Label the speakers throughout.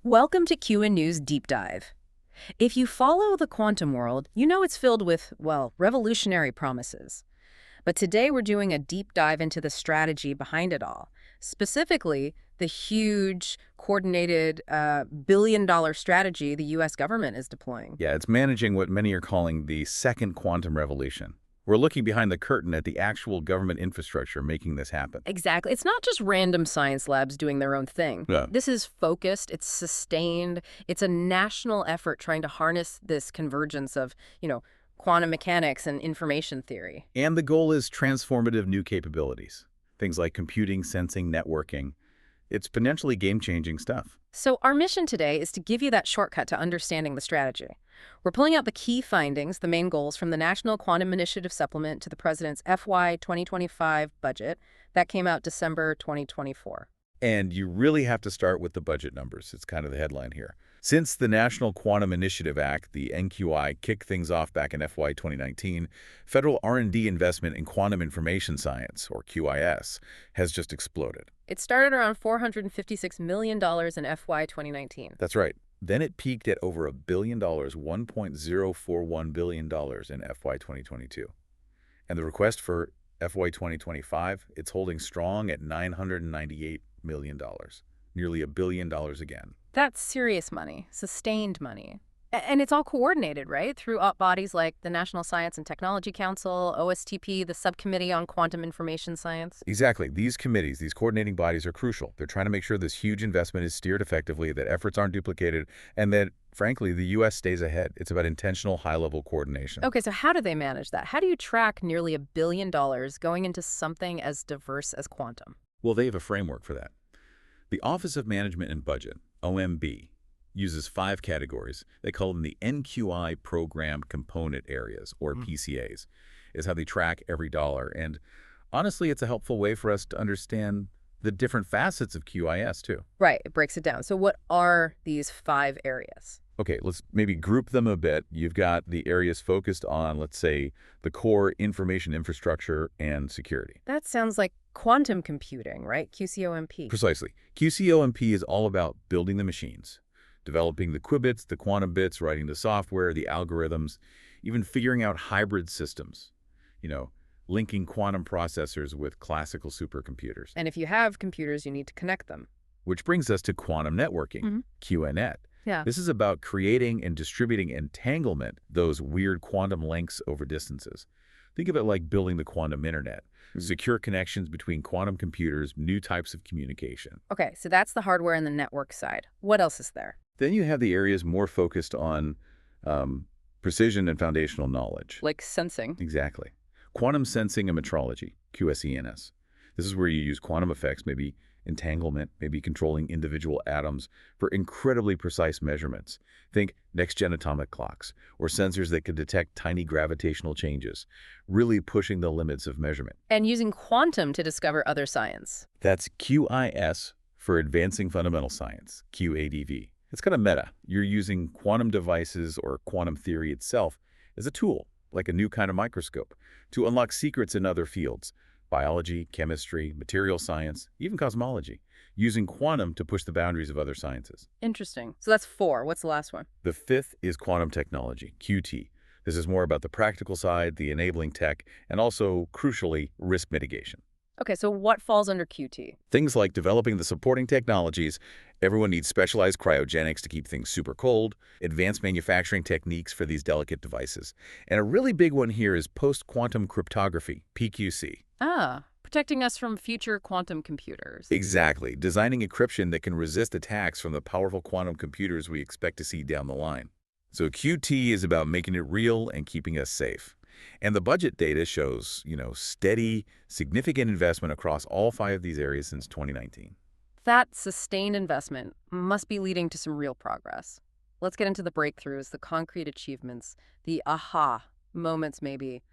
Speaker 1: Welcome to QN News Deep Dive. If you follow the quantum world, you know it's filled with, well, revolutionary promises. But today we're doing a deep dive into the strategy behind it all, specifically the huge, coordinated, billion-dollar strategy the U.S. government is deploying.
Speaker 2: Yeah, it's managing what many are calling the second quantum revolution. We're looking behind the curtain at the actual government infrastructure making this happen.
Speaker 1: Exactly. It's not just random science labs doing their own thing.
Speaker 2: Yeah.
Speaker 1: This is focused, it's sustained, it's a national effort trying to harness this convergence of, quantum mechanics and information theory.
Speaker 2: And the goal is transformative new capabilities. Things like computing, sensing, networking. It's potentially game-changing stuff.
Speaker 1: So our mission today is to give you that shortcut to understanding the strategy. We're pulling out the key findings, the main goals from the National Quantum Initiative Supplement to the President's FY 2025 budget that came out December 2024.
Speaker 2: And you really have to start with the budget numbers. It's kind of the headline here. Since the National Quantum Initiative Act, the NQI, kicked things off back in FY 2019, federal R&D investment in quantum information science, or QIS, has just exploded.
Speaker 1: It started around $456 million in FY 2019.
Speaker 2: That's right. Then it peaked at over $1 billion, $1.041 billion in FY 2022. And the request for FY 2025, it's holding strong at $998 million, nearly $1 billion again.
Speaker 1: That's serious money, sustained money. And it's all coordinated, right? Through bodies like the National Science and Technology Council, OSTP, the Subcommittee on Quantum Information Science.
Speaker 2: Exactly. These committees, these coordinating bodies are crucial. They're trying to make sure this huge investment is steered effectively, that efforts aren't duplicated, and that, frankly, the U.S. stays ahead. It's about intentional, high-level coordination.
Speaker 1: Okay, so how do they manage that? How do you track nearly $1 billion going into something as diverse as quantum?
Speaker 2: Well, they have a framework for that. The Office of Management and Budget, OMB, uses 5 categories. They call them the NQI Program Component Areas, or PCAs, is how they track every dollar. And honestly, it's a helpful way for us to understand the different facets of QIS, too.
Speaker 1: Right, it breaks it down. So what are these 5 areas?
Speaker 2: Okay, let's maybe group them a bit. You've got the areas focused on, let's say, the core information infrastructure and security.
Speaker 1: That sounds like quantum computing, right? QCOMP.
Speaker 2: Precisely. QCOMP is all about building the machines, developing the qubits, the quantum bits, writing the software, the algorithms, even figuring out hybrid systems, linking quantum processors with classical supercomputers.
Speaker 1: And if you have computers, you need to connect them.
Speaker 2: Which brings us to quantum networking, QNet.
Speaker 1: Yeah.
Speaker 2: This is about creating and distributing entanglement, those weird quantum links over distances. Think of it like building the quantum internet, secure connections between quantum computers, new types of communication.
Speaker 1: Okay, so that's the hardware and the network side. What else is there?
Speaker 2: Then you have the areas more focused on precision and foundational knowledge.
Speaker 1: Like sensing.
Speaker 2: Exactly. Quantum sensing and metrology, QSENS. This is where you use quantum effects, maybe entanglement, maybe controlling individual atoms for incredibly precise measurements. Think next-gen atomic clocks or sensors that could detect tiny gravitational changes, really pushing the limits of measurement.
Speaker 1: And using quantum to discover other science.
Speaker 2: That's QIS for Advancing Fundamental Science, QADV. It's kind of meta. You're using quantum devices or quantum theory itself as a tool, like a new kind of microscope, to unlock secrets in other fields. Biology, chemistry, material science, even cosmology, using quantum to push the boundaries of other sciences.
Speaker 1: Interesting. So that's 4. What's the last one?
Speaker 2: The 5th is quantum technology, QT. This is more about the practical side, the enabling tech, and also, crucially, risk mitigation.
Speaker 1: Okay, so what falls under QT?
Speaker 2: Things like developing the supporting technologies. Everyone needs specialized cryogenics to keep things super cold, advanced manufacturing techniques for these delicate devices. And a really big one here is post-quantum cryptography, PQC.
Speaker 1: Protecting us from future quantum computers.
Speaker 2: Exactly. Designing encryption that can resist attacks from the powerful quantum computers we expect to see down the line. So QT is about making it real and keeping us safe. And the budget data shows, steady, significant investment across all 5 of these areas since 2019.
Speaker 1: That sustained investment must be leading to some real progress. Let's get into the breakthroughs, the concrete achievements, the aha moments maybe.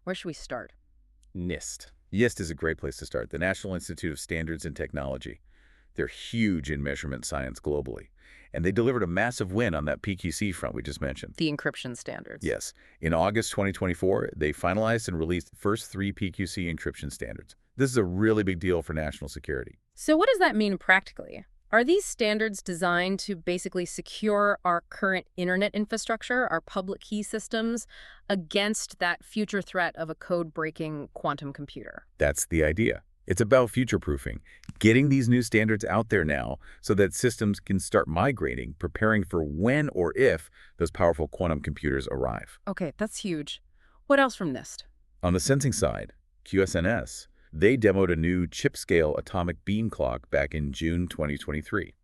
Speaker 1: Where should we start?
Speaker 2: NIST. NIST is a great place to start, the National Institute of Standards and Technology. They're huge in measurement science globally, and they delivered a massive win on that PQC front we just mentioned.
Speaker 1: The encryption standards.
Speaker 2: Yes. In August 2024, they finalized and released the first 3 PQC encryption standards. This is a really big deal for national security.
Speaker 1: So what does that mean practically? Are these standards designed to basically secure our current internet infrastructure, our public key systems, against that future threat of a code-breaking quantum computer?
Speaker 2: That's the idea. It's about future-proofing, getting these new standards out there now so that systems can start migrating, preparing for when or if those powerful quantum computers arrive.
Speaker 1: Okay, that's huge. What else from NIST?
Speaker 2: On the sensing side, QSNS, they demoed a new chip-scale atomic beam clock back in June 2023.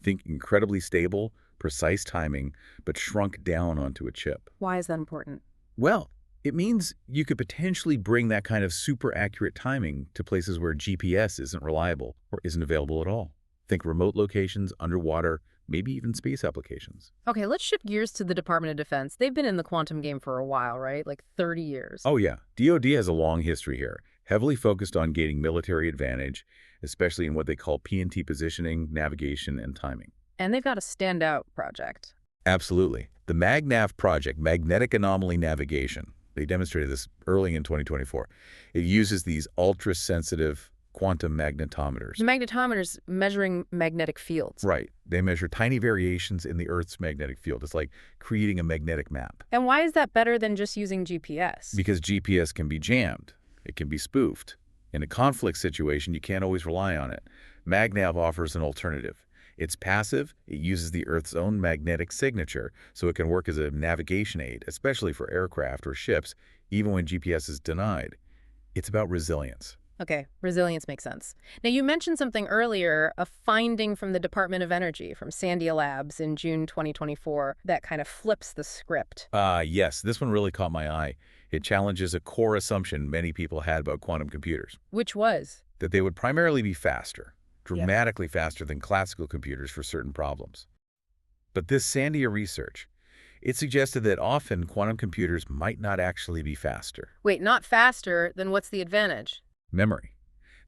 Speaker 2: Think incredibly stable, precise timing, but shrunk down onto a chip.
Speaker 1: Why is that important?
Speaker 2: Well, it means you could potentially bring that kind of super accurate timing to places where GPS isn't reliable or isn't available at all. Think remote locations, underwater, maybe even space applications.
Speaker 1: Okay, let's shift gears to the Department of Defense. They've been in the quantum game for a while, right? Like 30 years.
Speaker 2: Oh yeah, DoD has a long history here, heavily focused on gaining military advantage, especially in what they call PNT positioning, navigation, and timing.
Speaker 1: And they've got a standout project.
Speaker 2: Absolutely. The MagNav project, Magnetic Anomaly Navigation, they demonstrated this early in 2024. It uses these ultra-sensitive quantum magnetometers.
Speaker 1: The magnetometers measuring magnetic fields.
Speaker 2: Right. They measure tiny variations in the Earth's magnetic field. It's like creating a magnetic map.
Speaker 1: And why is that better than just using GPS?
Speaker 2: Because GPS can be jammed. It can be spoofed. In a conflict situation, you can't always rely on it. MagNav offers an alternative. It's passive, it uses the Earth's own magnetic signature, so it can work as a navigation aid, especially for aircraft or ships, even when GPS is denied. It's about resilience.
Speaker 1: Okay, resilience makes sense. Now, you mentioned something earlier, a finding from the Department of Energy, from Sandia Labs in June 2024, that kind of flips the script.
Speaker 2: Yes, this one really caught my eye. It challenges a core assumption many people had about quantum computers,
Speaker 1: Which was?
Speaker 2: that they would primarily be faster, dramatically faster than classical computers for certain problems. But this Sandia research, it suggested that often quantum computers might not actually be faster.
Speaker 1: Wait, not faster, then what's the advantage?
Speaker 2: Memory.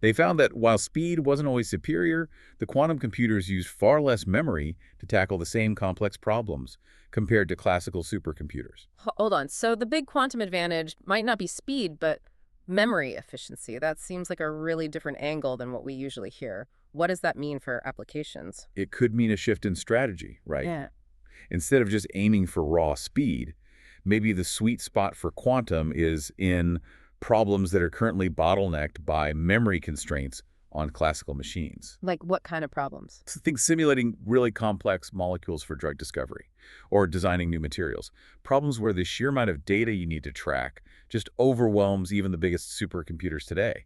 Speaker 2: They found that while speed wasn't always superior, the quantum computers used far less memory to tackle the same complex problems compared to classical supercomputers.
Speaker 1: Hold on, so the big quantum advantage might not be speed, but memory efficiency. That seems like a really different angle than what we usually hear. What does that mean for applications?
Speaker 2: It could mean a shift in strategy, right?
Speaker 1: Yeah.
Speaker 2: Instead of just aiming for raw speed, maybe the sweet spot for quantum is in problems that are currently bottlenecked by memory constraints on classical machines.
Speaker 1: Like what kind of problems?
Speaker 2: So think simulating really complex molecules for drug discovery or designing new materials. Problems where the sheer amount of data you need to track just overwhelms even the biggest supercomputers today.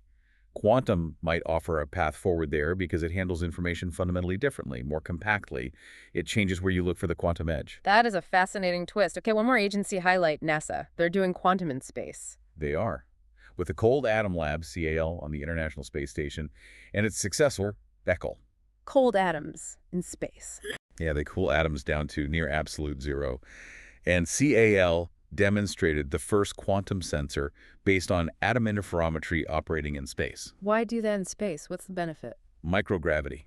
Speaker 2: Quantum might offer a path forward there because it handles information fundamentally differently, more compactly. It changes where you look for the quantum edge.
Speaker 1: That is a fascinating twist. Okay, one more agency highlight, NASA. They're doing quantum in space.
Speaker 2: They are. With the Cold Atom Lab, CAL, on the International Space Station, and its successor, Beckle.
Speaker 1: Cold atoms in space.
Speaker 2: Yeah, they cool atoms down to near absolute zero. And CAL demonstrated the first quantum sensor based on atom interferometry operating in space.
Speaker 1: Why do that in space? What's the benefit?
Speaker 2: Microgravity.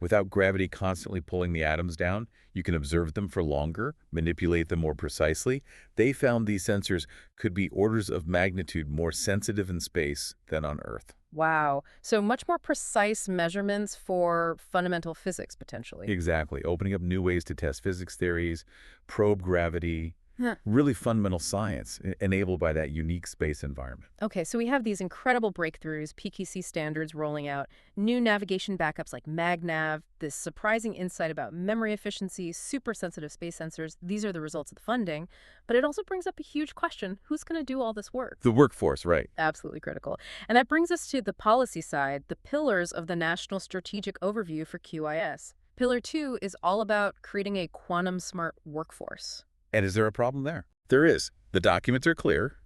Speaker 2: Without gravity constantly pulling the atoms down, you can observe them for longer, manipulate them more precisely. They found these sensors could be orders of magnitude more sensitive in space than on Earth.
Speaker 1: Wow. So much more precise measurements for fundamental physics, potentially.
Speaker 2: Exactly. Opening up new ways to test physics theories, probe gravity, really fundamental science enabled by that unique space environment.
Speaker 1: Okay, so we have these incredible breakthroughs, PQC standards rolling out, new navigation backups like MagNav, this surprising insight about memory efficiency, super sensitive space sensors. These are the results of the funding. But it also brings up a huge question. Who's going to do all this work?
Speaker 2: The workforce, right.
Speaker 1: Absolutely critical. And that brings us to the policy side, the pillars of the National Strategic Overview for QIS. Pillar 2 is all about creating a quantum-smart workforce.
Speaker 2: And is there a problem there? There is. The documents are clear.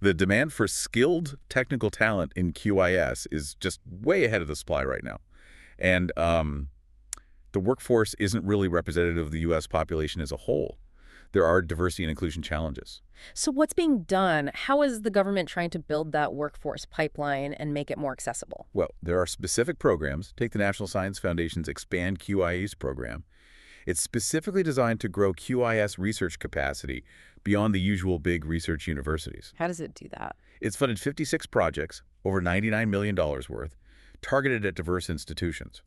Speaker 2: The demand for skilled technical talent in QIS is just way ahead of the supply right now. And the workforce isn't really representative of the U.S. population as a whole. There are diversity and inclusion challenges.
Speaker 1: So what's being done? How is the government trying to build that workforce pipeline and make it more accessible?
Speaker 2: Well, there are specific programs. Take the National Science Foundation's Expand QIS program. It's specifically designed to grow QIS research capacity beyond the usual big research universities.
Speaker 1: How does it do that?
Speaker 2: It's funded 56 projects, over $99 million worth, targeted at diverse institutions.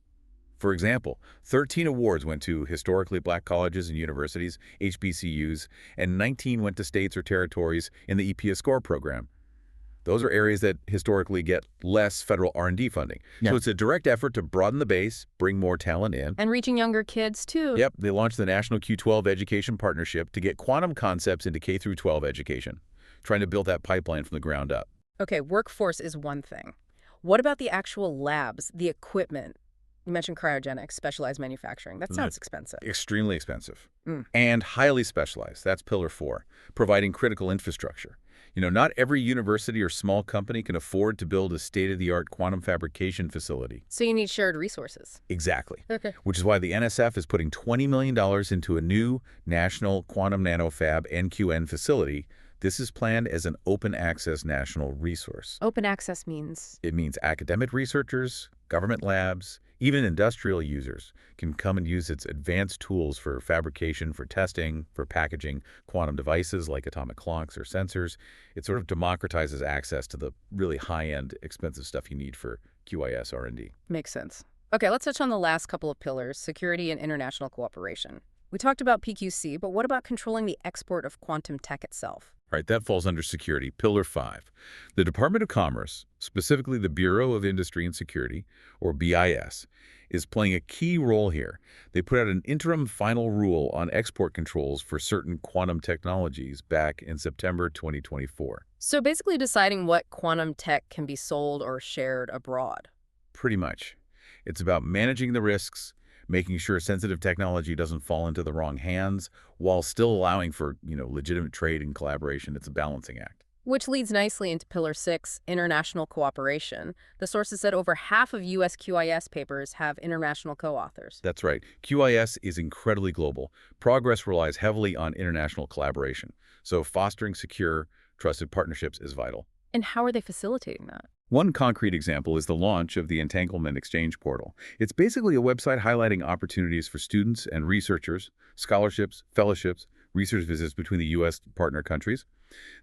Speaker 2: For example, 13 awards went to historically black colleges and universities, HBCUs, and 19 went to states or territories in the EPA SCORE program. Those are areas that historically get less federal R&D funding.
Speaker 3: Yeah.
Speaker 2: So it's a direct effort to broaden the base, bring more talent in.
Speaker 1: And reaching younger kids, too.
Speaker 2: Yep, they launched the National Q12 Education Partnership to get quantum concepts into K through 12 education, trying to build that pipeline from the ground up.
Speaker 1: Okay, workforce is one thing. What about the actual labs, the equipment? You mentioned cryogenics, specialized manufacturing. That sounds expensive.
Speaker 2: Extremely expensive.
Speaker 1: Mm.
Speaker 2: And highly specialized. That's Pillar 4, providing critical infrastructure. Not every university or small company can afford to build a state-of-the-art quantum fabrication facility.
Speaker 1: So you need shared resources.
Speaker 2: Exactly.
Speaker 1: Okay.
Speaker 2: Which is why the NSF is putting $20 million into a new National Quantum Nanofab NQN facility. This is planned as an open access national resource.
Speaker 1: Open access means?
Speaker 2: It means academic researchers, government labs, even industrial users can come and use its advanced tools for fabrication, for testing, for packaging quantum devices like atomic clocks or sensors. It sort of democratizes access to the really high-end, expensive stuff you need for QIS R&D.
Speaker 1: Makes sense. Okay, let's touch on the last couple of pillars, security and international cooperation. We talked about PQC, but what about controlling the export of quantum tech itself?
Speaker 2: All right, that falls under security, Pillar 5. The Department of Commerce, specifically the Bureau of Industry and Security, or BIS, is playing a key role here. They put out an interim final rule on export controls for certain quantum technologies back in September 2024.
Speaker 1: So basically deciding what quantum tech can be sold or shared abroad.
Speaker 2: Pretty much. It's about managing the risks, making sure sensitive technology doesn't fall into the wrong hands, while still allowing for, legitimate trade and collaboration. It's a balancing act.
Speaker 1: Which leads nicely into Pillar 6, international cooperation. The sources said over half of U.S. QIS papers have international co-authors.
Speaker 2: That's right. QIS is incredibly global. Progress relies heavily on international collaboration. So fostering secure, trusted partnerships is vital.
Speaker 1: And how are they facilitating that?
Speaker 2: One concrete example is the launch of the Entanglement Exchange Portal. It's basically a website highlighting opportunities for students and researchers, scholarships, fellowships, research visits between the U.S. partner countries.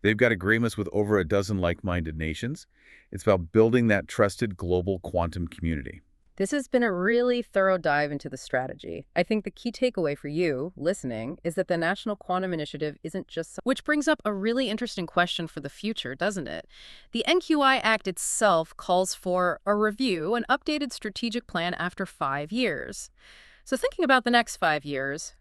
Speaker 2: They've got agreements with over a dozen like-minded nations. It's about building that trusted global quantum community.
Speaker 1: This has been a really thorough dive into the strategy. I think the key takeaway for you, listening, is that the National Quantum Initiative isn't just... Which brings up a really interesting question for the future, doesn't it? The NQI Act itself calls for a review, an updated strategic plan after 5 years. So thinking about the next 5 years,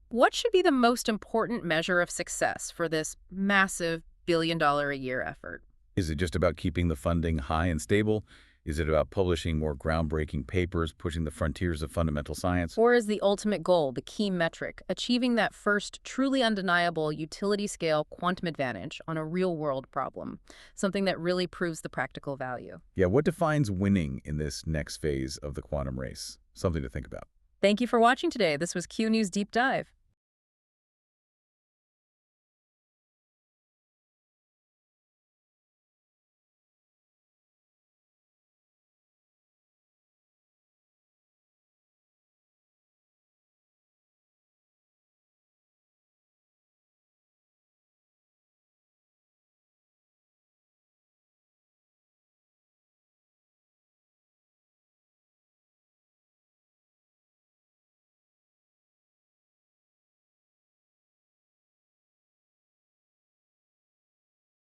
Speaker 1: what should be the most important measure of success for this massive billion-dollar-a-year effort?
Speaker 2: Is it just about keeping the funding high and stable? Is it about publishing more groundbreaking papers, pushing the frontiers of fundamental science?
Speaker 1: Or is the ultimate goal, the key metric, achieving that first truly undeniable utility-scale quantum advantage on a real-world problem, something that really proves the practical value?
Speaker 2: Yeah, what defines winning in this next phase of the quantum race? Something to think about.
Speaker 1: Thank you for watching today. This was Q News Deep Dive.